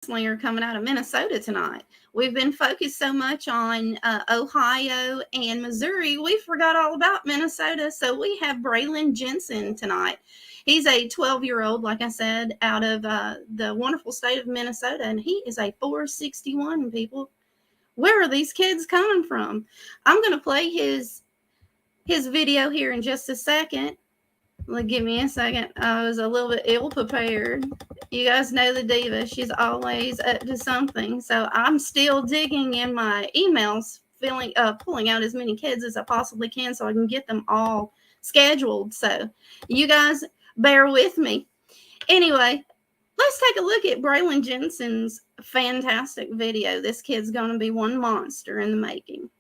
Slinger coming out of Minnesota tonight. We've been focused so much on Ohio and Missouri, we forgot all about Minnesota. So we have Braylon Jensen tonight. He's a 12-year-old, like I said, out of the wonderful state of Minnesota, and he is a 461, people. Where are these kids coming from? I'm going to play his video here in just a second. Give me a second. I was a little bit ill prepared. You guys know the diva. She's always up to something. So I'm still digging in my emails, pulling out as many kids as I possibly can so I can get them all scheduled. So you guys bear with me. Anyway, let's take a look at Braylon Jensen's fantastic video. This kid's going to be one monster in the making.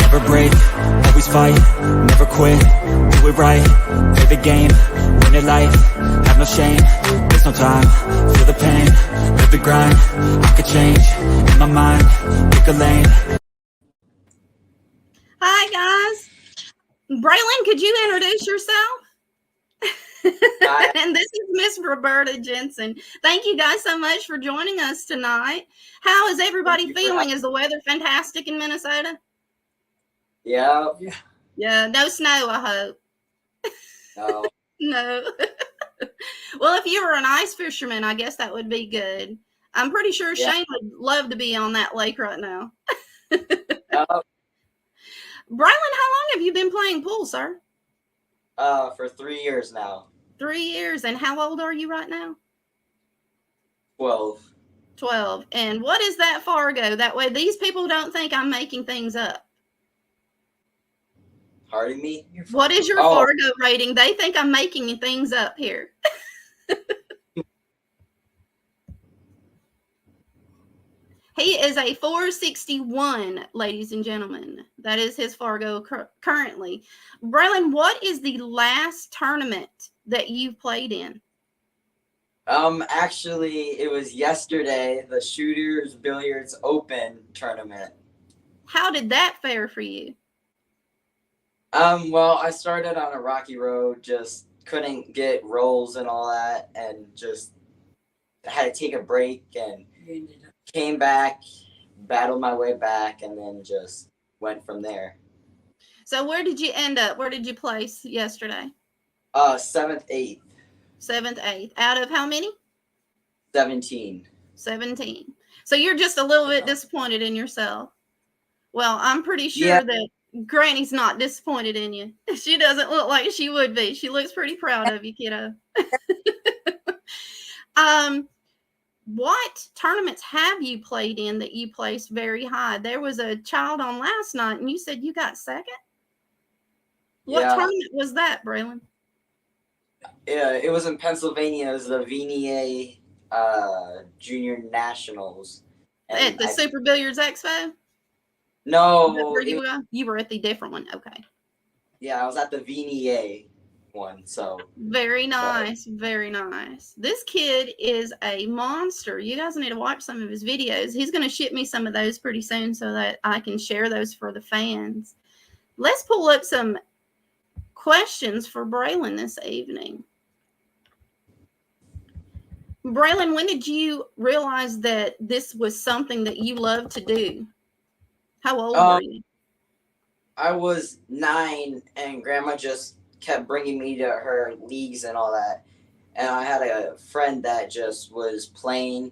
Never break, always fight, never quit, do it right, play the game, win it life, have no shame, there's no time, feel the pain, live the grind, I could change, in my mind, pick a lane. Hi guys, Braylon, could you introduce yourself? And this is Miss Roberta Jensen. Thank you guys so much for joining us tonight. How is everybody feeling? Is the weather fantastic in Minnesota? Yeah. No snow, I hope. No. No. Well, if you were an ice fisherman, I guess that would be good. I'm pretty sure Shane would love to be on that lake right now. Braylon, how long have you been playing pool, sir? For 3 years now. 3 years. And how old are you right now? 12. 12. And what is that Fargo? That way these people don't think I'm making things up. Pardon me? What is your Fargo rating? They think I'm making things up here. He is a 461, ladies and gentlemen. That is his Fargo currently. Braylon, what is the last tournament that you've played in? Actually, it was yesterday, the Shooters Billiards Open tournament. How did that fare for you? Well, I started on a rocky road, just couldn't get rolls and all that, and just had to take a break and came back, battled my way back, and then just went from there. So where did you end up? Where did you place yesterday? 7th, 8th. 7th, 8th. Out of how many? 17. 17. So you're just a little bit disappointed in yourself. Well, I'm pretty sure that Granny's not disappointed in you. She doesn't look like she would be. She looks pretty proud of you, kiddo. What tournaments have you played in that you placed very high? There was a child on last night, and you said you got second? What tournament was that, Braylon? Yeah, it was in Pennsylvania. It was the VNA Junior Nationals. At the Super Billiards Expo? No. You were at the different one. Okay. Yeah, I was at the VNA one. So very nice. Very nice. This kid is a monster. You guys need to watch some of his videos. He's going to ship me some of those pretty soon so that I can share those for the fans. Let's pull up some questions for Braylon this evening. Braylon, when did you realize that this was something that you love to do? How old were you? I was 9, and Grandma just kept bringing me to her leagues and all that. And I had a friend that just was playing,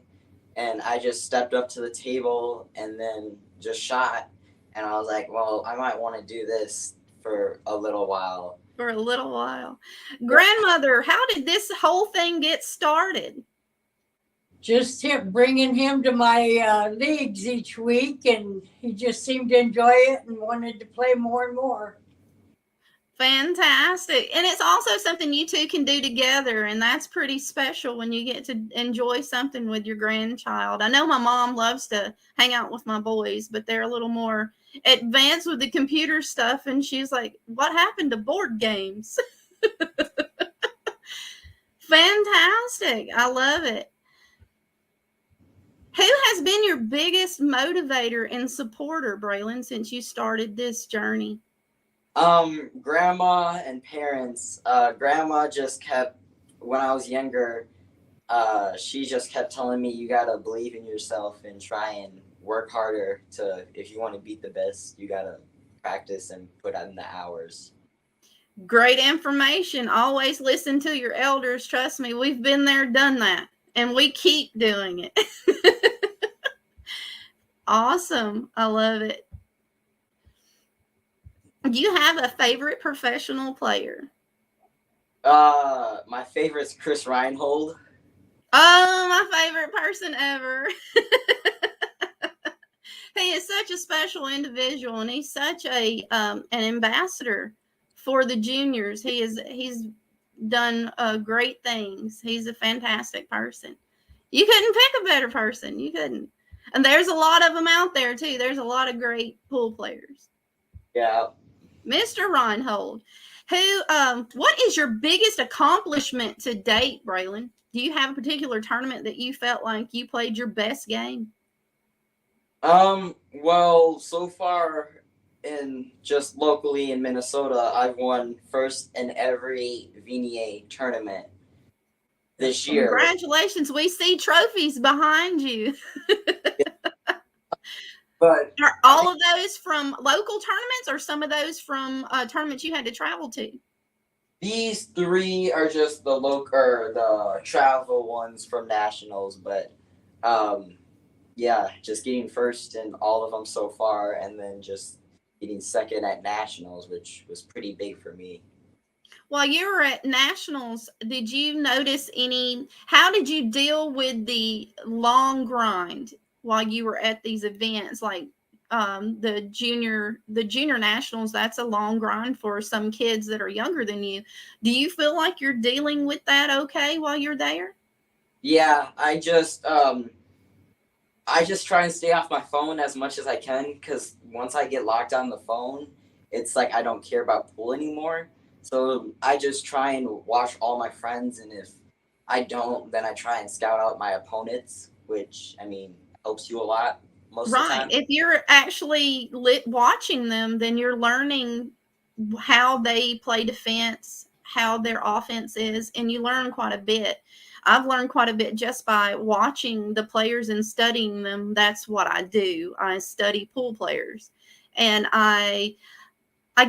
and I just stepped up to the table and then just shot. And I was like, well, I might want to do this for a little while. For a little while. Grandmother, how did this whole thing get started? Just bringing him to my leagues each week, and he just seemed to enjoy it and wanted to play more and more. Fantastic. And it's also something you two can do together. And that's pretty special when you get to enjoy something with your grandchild. I know my mom loves to hang out with my boys, but they're a little more advanced with the computer stuff. And she's like, what happened to board games? Fantastic. I love it. Who has been your biggest motivator and supporter, Braylon, since you started this journey? Grandma and parents. Grandma just kept, when I was younger, she just kept telling me you gotta believe in yourself and try and work harder if you want to beat the best, you gotta practice and put in the hours. Great information. Always listen to your elders. Trust me, we've been there, done that, and we keep doing it. Awesome. I love it. Do you have a favorite professional player? My favorite's Chris Reinhold. Oh, my favorite person ever. He is such a special individual, and he's such an ambassador for the juniors. He's done great things. He's a fantastic person. You couldn't pick a better person. You couldn't. And there's a lot of them out there too. There's a lot of great pool players. Yeah. Mr. Reinhold, what is your biggest accomplishment to date, Braylon? Do you have a particular tournament that you felt like you played your best game? Well, so far in just locally in Minnesota, I've won first in every VNA tournament this year. Congratulations. We see trophies behind you. But are all of those from local tournaments or some of those from tournaments you had to travel to? These three are just the local or the travel ones from nationals, but yeah, just getting first in all of them so far, and then just getting second at nationals, which was pretty big for me. While you were at nationals, did you notice how did you deal with the long grind while you were at these events? Like the junior nationals, that's a long grind for some kids that are younger than you. Do you feel like you're dealing with that okay while you're there? Yeah, I just try and stay off my phone as much as I can, because once I get locked on the phone, it's like I don't care about pool anymore. So I just try and watch all my friends, and if I don't, then I try and scout out my opponents, which, I mean, helps you a lot most of the time. If you're actually watching them, then you're learning how they play defense, how their offense is, and you learn quite a bit. I've learned quite a bit just by watching the players and studying them. That's what I do. I study pool players, and I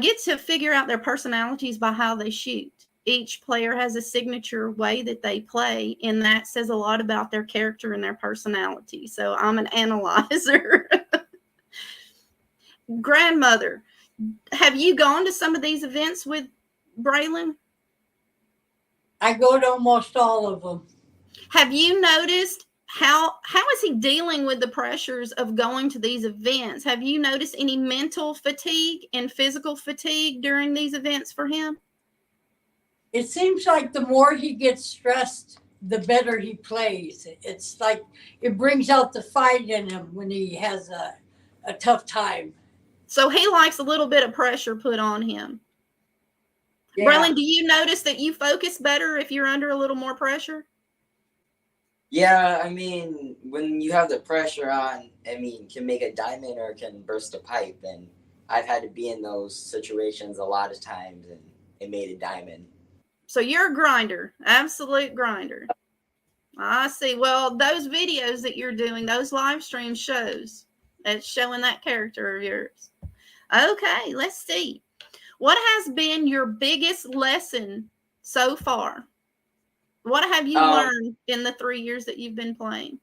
get to figure out their personalities by how they shoot. Each player has a signature way that they play, and that says a lot about their character and their personality. So I'm an analyzer. Grandmother, have you gone to some of these events with Braylon? I go to almost all of them. Have you noticed how is he dealing with the pressures of going to these events? Have you noticed any mental fatigue and physical fatigue during these events for him? It seems like the more he gets stressed, the better he plays. It's like it brings out the fight in him when he has a tough time. So he likes a little bit of pressure put on him. Yeah. Braylon, do you notice that you focus better if you're under a little more pressure? Yeah, I mean, when you have the pressure on, I mean, can make a diamond or can burst a pipe. And I've had to be in those situations a lot of times, and it made a diamond. So you're a grinder, absolute grinder. I see. Well, those videos that you're doing, those live stream shows, it's showing that character of yours. Okay, let's see. What has been your biggest lesson so far? What have you learned in the 3 years that you've been playing?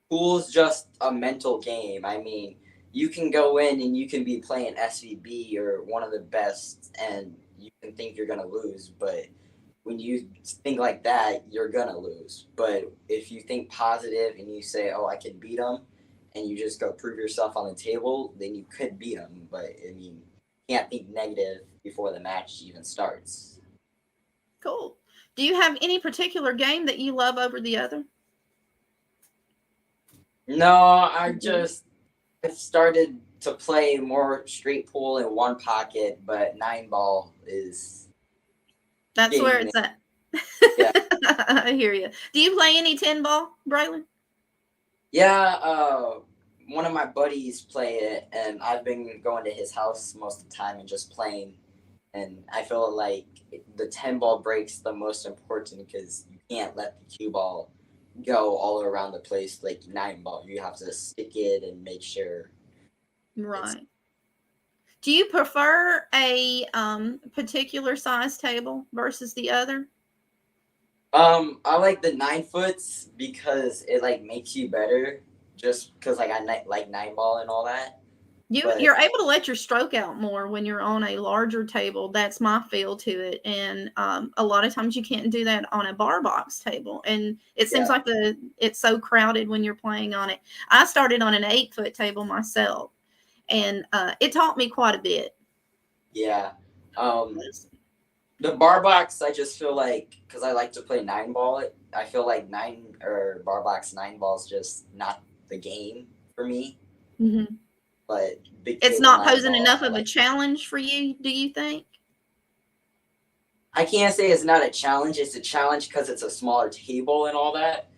Pool's just a mental game. I mean, you can go in and you can be playing SVB or one of the best, and you can think you're going to lose. But when you think like that, you're going to lose. But if you think positive and you say, oh, I can beat them, and you just go prove yourself on the table, then you could beat them. But, I mean, can't think negative before the match even starts. Cool. Do you have any particular game that you love over the other? No, I've started to play more straight pool in one pocket, but 9-ball is That's where getting it's at. Yeah. I hear you. Do you play any 10-ball, Braylon? Yeah, one of my buddies play it, and I've been going to his house most of the time and just playing. And I feel like the 10-ball break's the most important because you can't let the cue ball go all around the place like 9-ball. You have to stick it and make sure. Right. Do you prefer a particular size table versus the other? I like the 9-foots because it like makes you better. Just because like I like 9-ball and all that. You're able to let your stroke out more when you're on a larger table. That's my feel to it. And a lot of times you can't do that on a bar box table. And it seems like it's so crowded when you're playing on it. I started on an 8-foot table myself, and it taught me quite a bit. Yeah. The bar box, I just feel like, because I like to play 9-ball, I feel like bar box 9-ball is just not the game for me. Mm-hmm. But it's not posing enough of a challenge for you, do you think? I can't say it's not a challenge. It's a challenge because it's a smaller table and all that.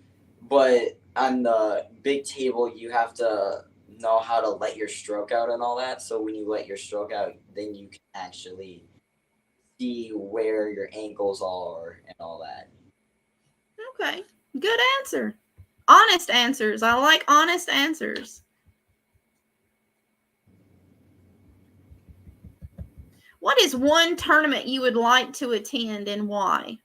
But on the big table, you have to know how to let your stroke out and all that. So when you let your stroke out, then you can actually see where your ankles are and all that. Okay. Good answer. Honest answers. I like honest answers. What is one tournament you would like to attend and why?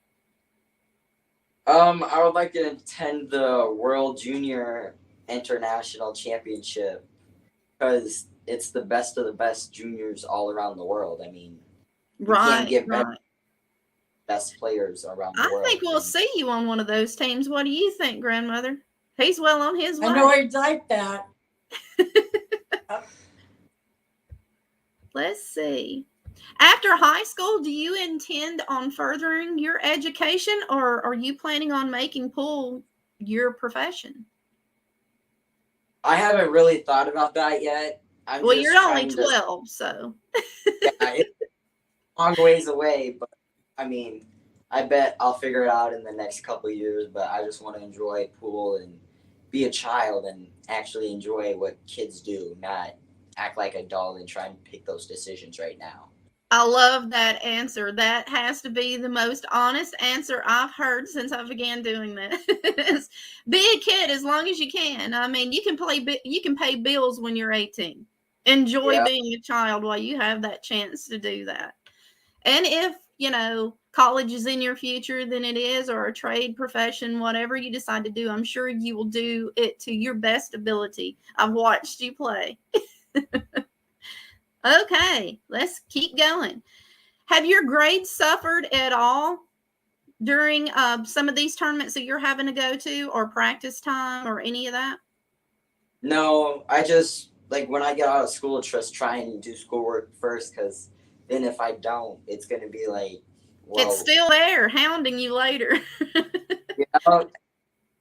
I would like to attend the World Junior International Championship because it's the best of the best juniors all around the world. I mean, you can't get best players around the world. I think we'll see you on one of those teams. What do you think, grandmother? He's well on his way. I know he'd like that. Let's see. After high school, do you intend on furthering your education, or are you planning on making pool your profession? I haven't really thought about that yet. Well, you're only 12, so. Yeah, it's a long ways away, but I mean, I bet I'll figure it out in the next couple of years, but I just want to enjoy pool and be a child and actually enjoy what kids do, not act like a doll and try and pick those decisions right now. I love that answer. That has to be the most honest answer I've heard since I began doing this. Be a kid as long as you can. I mean, you can pay bills when you're 18. Enjoy being a child while you have that chance to do that. And if, college is in your future, then it is, or a trade profession, whatever you decide to do, I'm sure you will do it to your best ability. I've watched you play. Okay, let's keep going. Have your grades suffered at all during some of these tournaments that you're having to go to, or practice time, or any of that? No, I just, like, when I get out of school, just try and do schoolwork first, because then if I don't, it's going to be like, well, it's still there, hounding you later.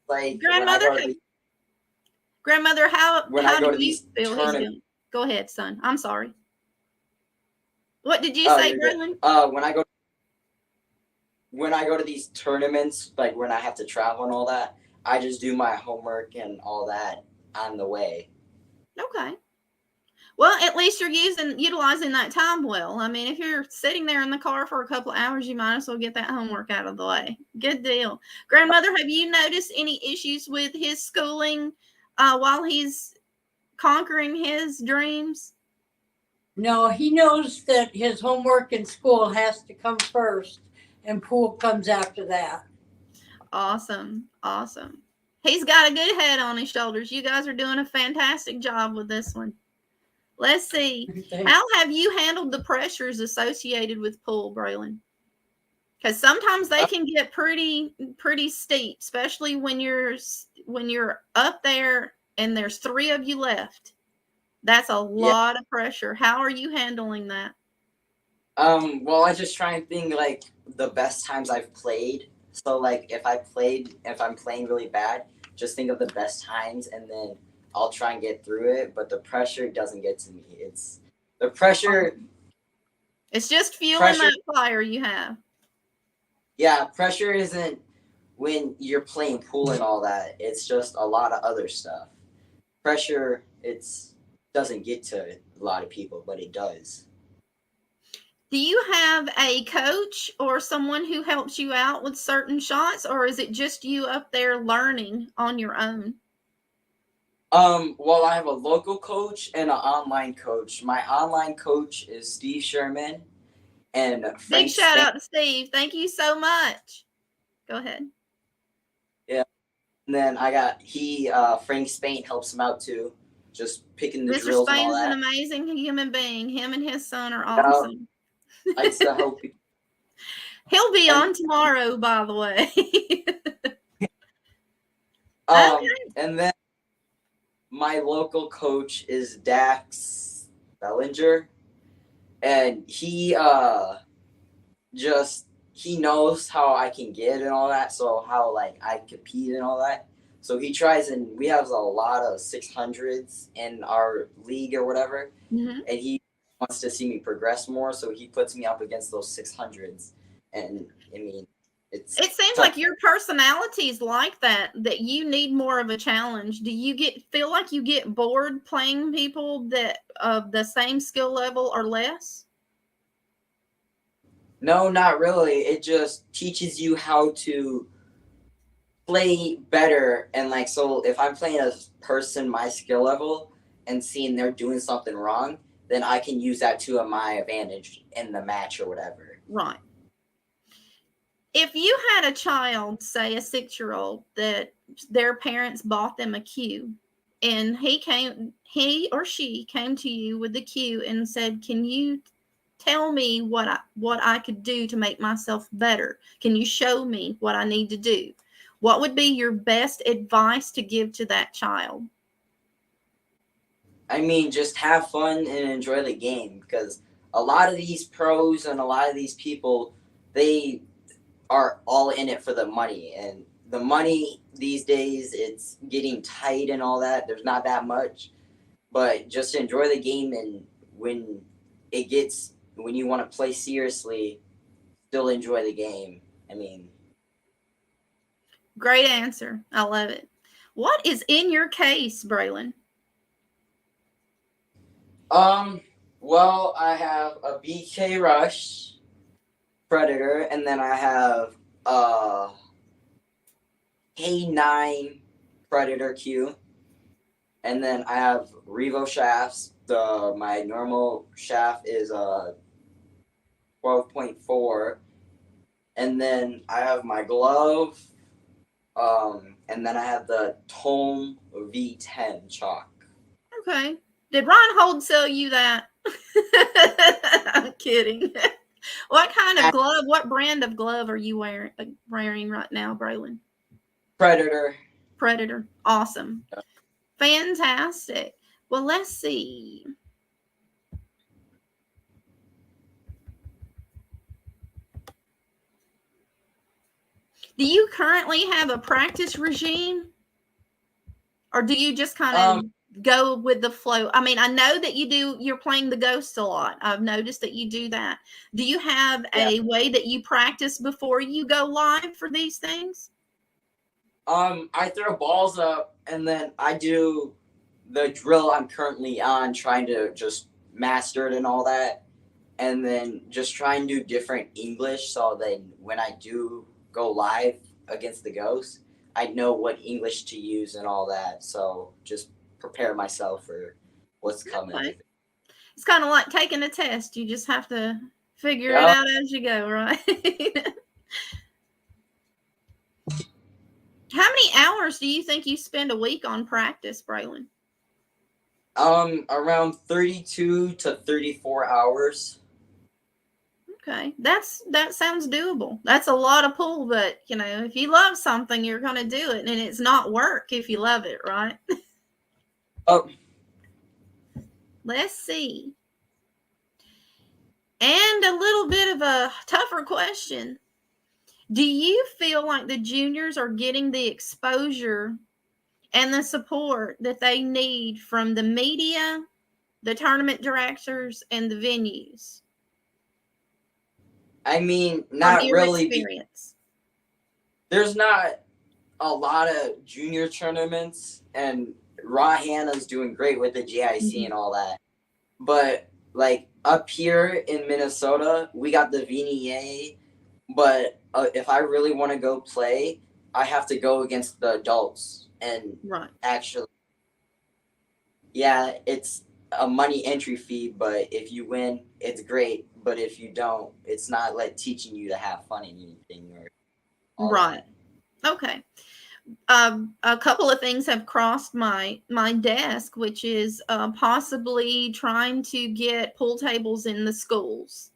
Like, Grandmother, how do you feel he's doing? Go ahead, son. I'm sorry. What did you say, Braylon? When I go to these tournaments, like when I have to travel and all that, I just do my homework and all that on the way. Okay. Well, at least you're utilizing that time well. I mean, if you're sitting there in the car for a couple of hours, you might as well get that homework out of the way. Good deal. Grandmother, have you noticed any issues with his schooling while he's conquering his dreams? No, he knows that his homework in school has to come first, and pool comes after that. Awesome. Awesome. He's got a good head on his shoulders. You guys are doing a fantastic job with this one. Let's see. How have you handled the pressures associated with pool, Braylon? Because sometimes they can get pretty steep, especially when you're up there and there's 3 of you left. That's a lot of pressure. How are you handling that? Well, I just try and think like the best times I've played. So like if I'm playing really bad, just think of the best times and then I'll try and get through it. But the pressure doesn't get to me. It's the pressure. It's just fueling Pressure. that fire you have. Yeah, pressure isn't when you're playing pool and all that. It's just a lot of other stuff. Pressure, it's doesn't get to a lot of people, but it does. Do you have a coach or someone who helps you out with certain shots, or is it just you up there learning on your own? Well, I have a local coach and an online coach. My online coach is Steve Sherman and Big Frank shout Spain. out to Steve. Thank you so much. Go ahead. Yeah, and then I got Frank Spain helps him out too, just picking the Mr. drills and all Spain's an that. amazing human being. Him and his son are Yeah, awesome. likes to help people. He'll be And on tomorrow, by the way. and then my local coach is Dax Bellinger, and just he knows how I can get and all that, so how like I compete and all that. So he tries, and we have a lot of 600s in our league or whatever, Mhm. and he wants to see me progress more, so he puts me up against those 600s, and I mean, it's It seems tough. like your personality is like that you need more of a challenge. Do you feel like you get bored playing people that of the same skill level or less? No, not really. It just teaches you how to play better, and like, so if I'm playing a person my skill level and seeing they're doing something wrong, then I can use that to my advantage in the match or whatever. Right. If you had a child, say a 6-year-old, that their parents bought them a cue, and he or she came to you with the cue and said, "Can you tell me what I could do to make myself better? Can you show me what I need to do?" What would be your best advice to give to that child? I mean, just have fun and enjoy the game, because a lot of these pros and a lot of these people, they are all in it for the money, and the money these days, it's getting tight and all that. There's not that much, but just enjoy the game, and when you want to play seriously, still enjoy the game. I mean, Great answer. I love it. What is in your case, Braylon? um, well, I have a BK Rush Predator, and then I have a K9 Predator Q, and then I have Revo shafts. My normal shaft is a 12.4, and then I have my glove, and then I have the Tome V10 chalk. Okay. Did Ron Hold sell you that? I'm kidding. What kind of glove, what brand of glove are you wearing right now, Braylon? Predator. Predator. Awesome. Fantastic. Well, let's see. Do you currently have a practice regime? Or do you just kind of go with the flow? I mean, I know that you're playing the ghost a lot. I've noticed that you do that. Do you have Yeah. a way that you practice before you go live for these things? I throw balls up, and then I do the drill I'm currently on, trying to just master it and all that, and then just try and do different English, so then when I do go live against the ghost, I know what English to use and all that. So just prepare myself for what's coming. Okay. It's kind of like taking a test. You just have to figure it Yeah. out as you go, right? How many hours do you think you spend a week on practice, Braylon? Around 32 to 34 hours. Okay, that sounds doable. That's a lot of pool, but if you love something, you're going to do it, and it's not work if you love it, right? Oh, Let's see. And a little bit of a tougher question. Do you feel like the juniors are getting the exposure and the support that they need from the media, the tournament directors, and the venues? I mean, From not your really. experience. There's not a lot of junior tournaments, and Raw Hannah's doing great with the GIC and all that. But like up here in Minnesota, we got the VNA. But if I really want to go play, I have to go against the adults. And Right. actually, yeah, it's a money entry fee. But if you win, it's great. But if you don't, it's not like teaching you to have fun in anything or all Right. that. Okay. A couple of things have crossed my desk, which is possibly trying to get pool tables in the schools,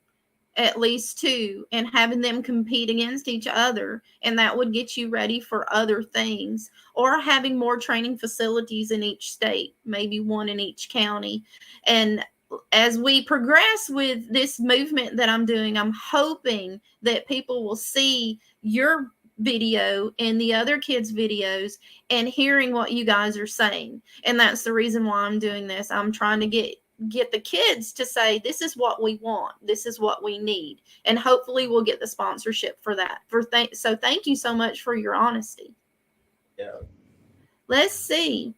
at least 2, and having them compete against each other, and that would get you ready for other things. Or having more training facilities in each state, maybe 1 in each county. And as we progress with this movement that I'm doing, I'm hoping that people will see your video and the other kids' videos and hearing what you guys are saying. And that's the reason why I'm doing this. I'm trying to get the kids to say, this is what we want, this is what we need, and hopefully we'll get the sponsorship for that. So thank you so much for your honesty. Yeah. Let's see.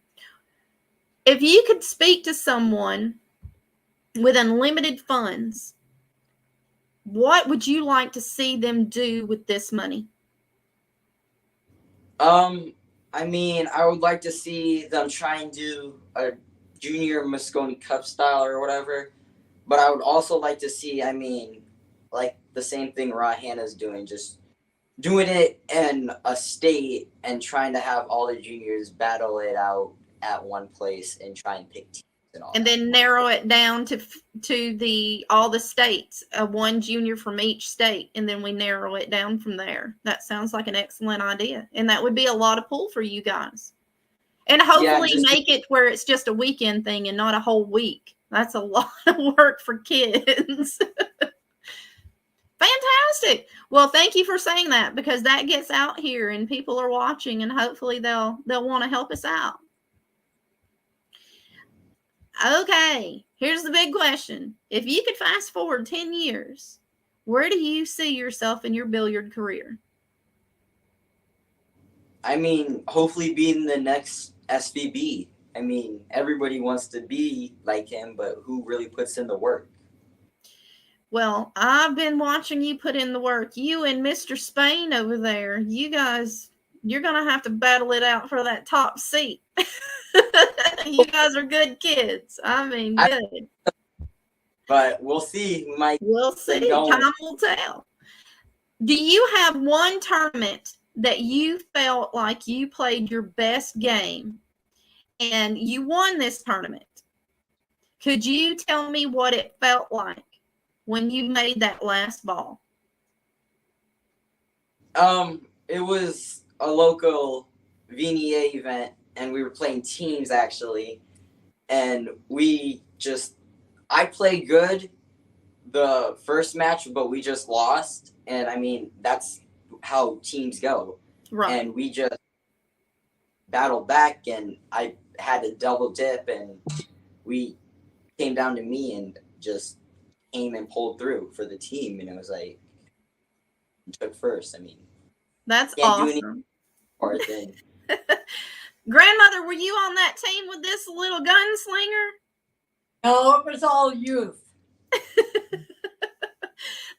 If you could speak to someone with unlimited funds, what would you like to see them do with this money? I mean, I would like to see them try and do a junior Moscone Cup style or whatever. But I would also like to see, I mean, like the same thing Raw Hannah's doing, just doing it in a state and trying to have all the juniors battle it out at one place and try and pick teams and all. And that. then narrow it down to all the states, one junior from each state, and then we narrow it down from there. That sounds like an excellent idea, and that would be a lot of pull for you guys. And hopefully make it where it's just a weekend thing and not a whole week. That's a lot of work for kids. Fantastic. Well, thank you for saying that, because that gets out here and people are watching, and hopefully they'll want to help us out. Okay, here's the big question. If you could fast forward 10 years, where do you see yourself in your billiard career? I mean, hopefully being the next SVB. I mean, everybody wants to be like him, but who really puts in the work? Well, I've been watching you put in the work. You and Mr. Spain over there, you guys, you're going to have to battle it out for that top seat. You guys are good kids. I mean, good. But we'll see. We'll see. Time will tell. Do you have one tournament that you felt like you played your best game and you won this tournament? Could you tell me what it felt like when you made that last ball? It was a local VNA event, and we were playing teams actually, and I played good the first match, but we just lost, and I mean, that's how teams go. Right. And we just battled back, and I had a double dip, and we came down to me and just came and pulled through for the team, and it was like, took first. I mean, that's awesome. Grandmother, were you on that team with this little gunslinger? No, it was all youth.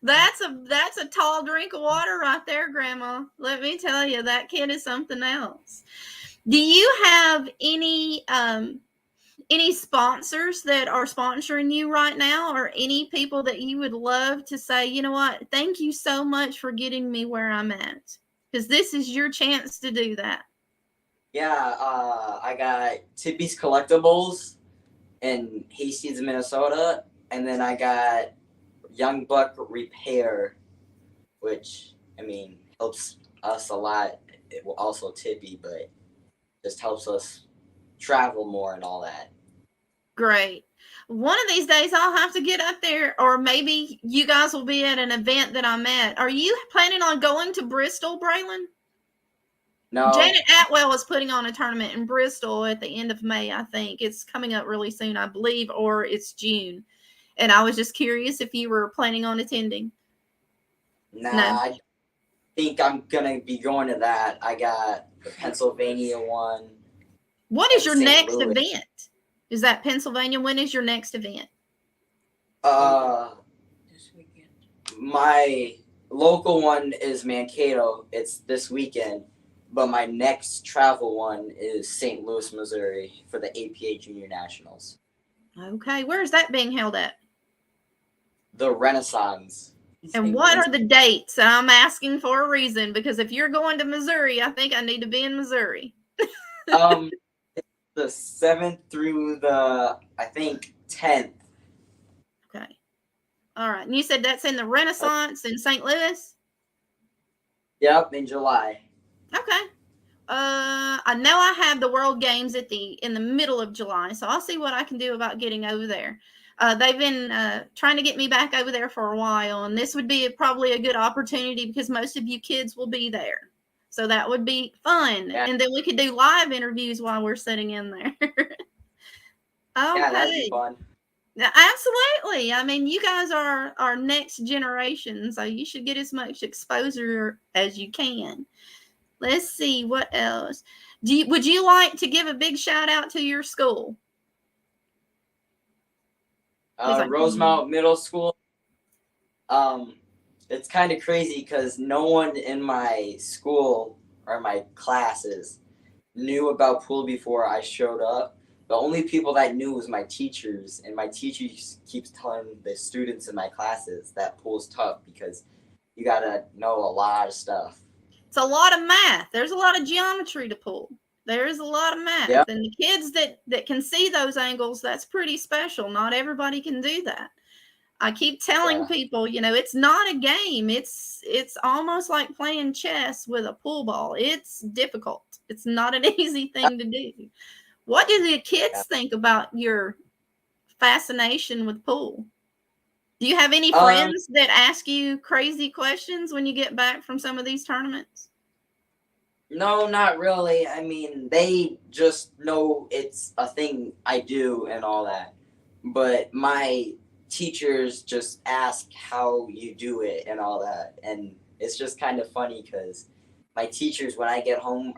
That's a tall drink of water right there, Grandma. Let me tell you, that kid is something else. Do you have any sponsors that are sponsoring you right now, or any people that you would love to say, you know what, thank you so much for getting me where I'm at? Because this is your chance to do that. Yeah, I got Tippy's Collectibles in Hastings, Minnesota, and then I got Young Buck Repair, which, I mean, helps us a lot. It will also Tippy, but just helps us travel more and all that. Great. one of these days I'll have to get up there, or maybe you guys will be at an event that I'm at. Are you planning on going to Bristol, Braylon? No. Janet Atwell is putting on a tournament in Bristol at the end of May, I think. It's coming up really soon, I believe, or it's June. And I was just curious if you were planning on attending. Nah, No. I think I'm going to be going to that. I got the Pennsylvania one. What is your St. next Louis. event? Is that Pennsylvania? When is your next event? This weekend. My local one is Mankato. It's this weekend. But my next travel one is St. Louis, Missouri for the APA Junior Nationals. Okay. Where is that being held at? The Renaissance. And what are the dates? I'm asking for a reason, because if you're going to Missouri, I think I need to be in Missouri. The 7th through the, I think, 10th. Okay. All right. And you said that's in the Renaissance in St. Louis? Yep, in July. Okay. I know I have the World Games in the middle of July, so I'll see what I can do about getting over there. They've been trying to get me back over there for a while, and this would be probably a good opportunity because most of you kids will be there. So that would be fun. Yeah. And then we could do live interviews while we're sitting in there. Okay. Yeah, that'd be fun. Absolutely. I mean, you guys are our next generation, so you should get as much exposure as you can. Let's see what else. Would you like to give a big shout out to your school? Rosemount Middle School. It's kind of crazy because no one in my school or my classes knew about pool before I showed up. The only people that knew was my teachers, and my teachers keeps telling the students in my classes that pool's tough because you gotta know a lot of stuff. It's a lot of math. There's a lot of geometry to pool. There is a lot of math. Yep. And the kids that can see those angles, that's pretty special. Not everybody can do that. I keep telling people, it's not a game. It's almost like playing chess with a pool ball. It's difficult. It's not an easy thing to do. What do the kids think about your fascination with pool? Do you have any friends that ask you crazy questions when you get back from some of these tournaments? No, not really. I mean, they just know it's a thing I do and all that. But my teachers just ask how you do it and all that. And it's just kind of funny because my teachers, when I get home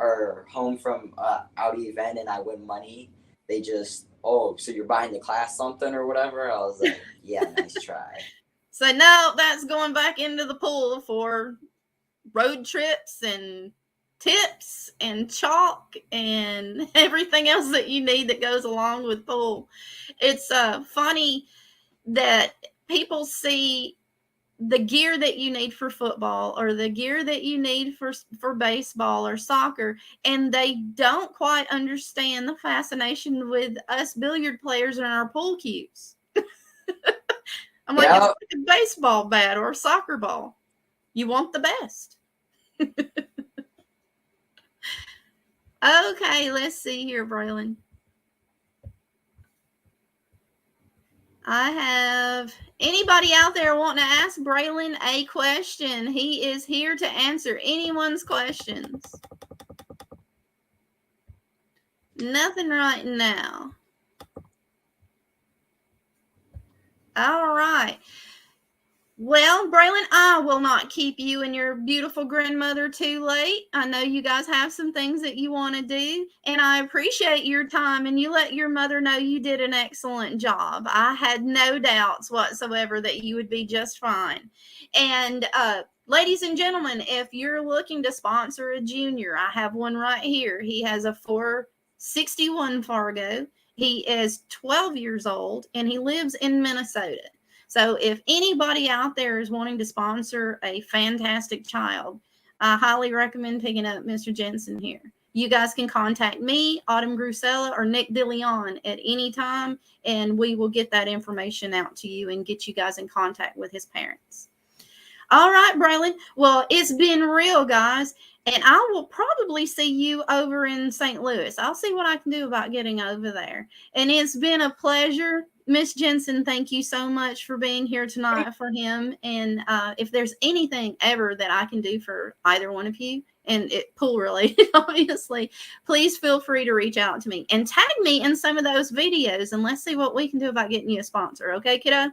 from out event and I win money, they just, oh, so you're buying the class something or whatever? I was like, yeah, nice try. So now that's going back into the pool for road trips and tips and chalk and everything else that you need that goes along with pool. It's funny that people see the gear that you need for football or the gear that you need for baseball or soccer, and they don't quite understand the fascination with us billiard players and our pool cues. I'm like, it's like a baseball bat or a soccer ball. You want the best. Okay, let's see here, Braylon. I have anybody out there wanting to ask Braylon a question. He is here to answer anyone's questions. Nothing right now. All right. Well, Braylon, I will not keep you and your beautiful grandmother too late. I know you guys have some things that you want to do, and I appreciate your time, and you let your mother know you did an excellent job. I had no doubts whatsoever that you would be just fine. And ladies and gentlemen, if you're looking to sponsor a junior, I have one right here. He has a 461 Fargo. He is 12 years old, and he lives in Minnesota. So if anybody out there is wanting to sponsor a fantastic child, I highly recommend picking up Mr. Jensen here. You guys can contact me, Autumn Grusella, or Nick DeLeon at any time, and we will get that information out to you and get you guys in contact with his parents. All right, Braylon. Well, it's been real, guys. And I will probably see you over in St. Louis. I'll see what I can do about getting over there. And it's been a pleasure. Miss Jensen, thank you so much for being here tonight for him. And if there's anything ever that I can do for either one of you, and it pool related, obviously, please feel free to reach out to me and tag me in some of those videos. And let's see what we can do about getting you a sponsor. Okay, kiddo?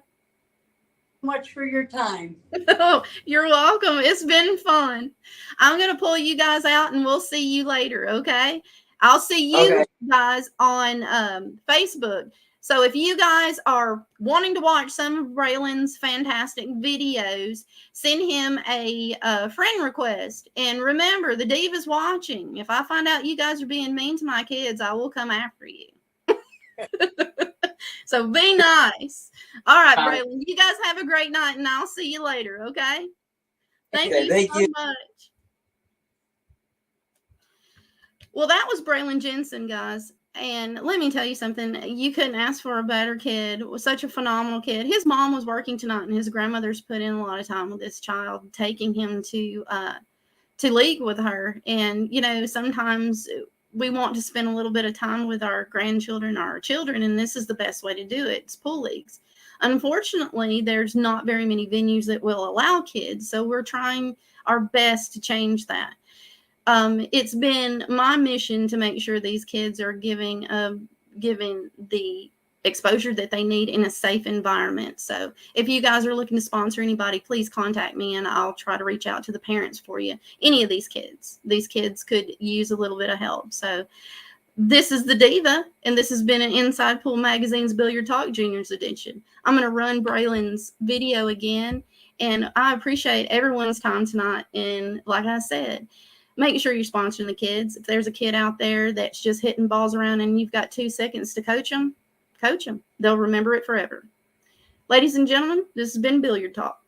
Much for your time. Oh, you're welcome. It's been fun. I'm going to pull you guys out and we'll see you later. Okay. I'll see you guys on Facebook. So if you guys are wanting to watch some of Braylon's fantastic videos, send him a friend request. And remember, the Diva's watching. If I find out you guys are being mean to my kids, I will come after you. So be nice. All right, Braylon, you guys have a great night, and I'll see you later, okay? Thank you so much. Well, that was Braylon Jensen, guys. And let me tell you something. You couldn't ask for a better kid. Was such a phenomenal kid. His mom was working tonight, and his grandmother's put in a lot of time with this child, taking him to league with her. And, you know, sometimes we want to spend a little bit of time with our grandchildren or our children, and this is the best way to do it. It's pool leagues. Unfortunately, there's not very many venues that will allow kids, so we're trying our best to change that. It's been my mission to make sure these kids are given the exposure that they need in a safe environment. So if you guys are looking to sponsor anybody, please contact me and I'll try to reach out to the parents for you. Any of these kids could use a little bit of help. So this is the Diva, and this has been an Inside Pool Magazine's Billiard Talk Juniors edition. I'm going to run Braylon's video again, and I appreciate everyone's time tonight. And like I said, make sure you're sponsoring the kids. If there's a kid out there that's just hitting balls around and you've got 2 seconds to coach them. They'll remember it forever. Ladies and gentlemen, this has been Billiard Talk.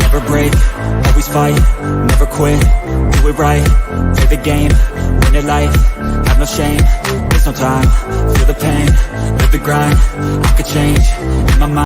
Never break, always fight, never quit, do it right, play the game, win it life, have no shame, there's no time, feel the pain, live the grind, I could change, in my mind.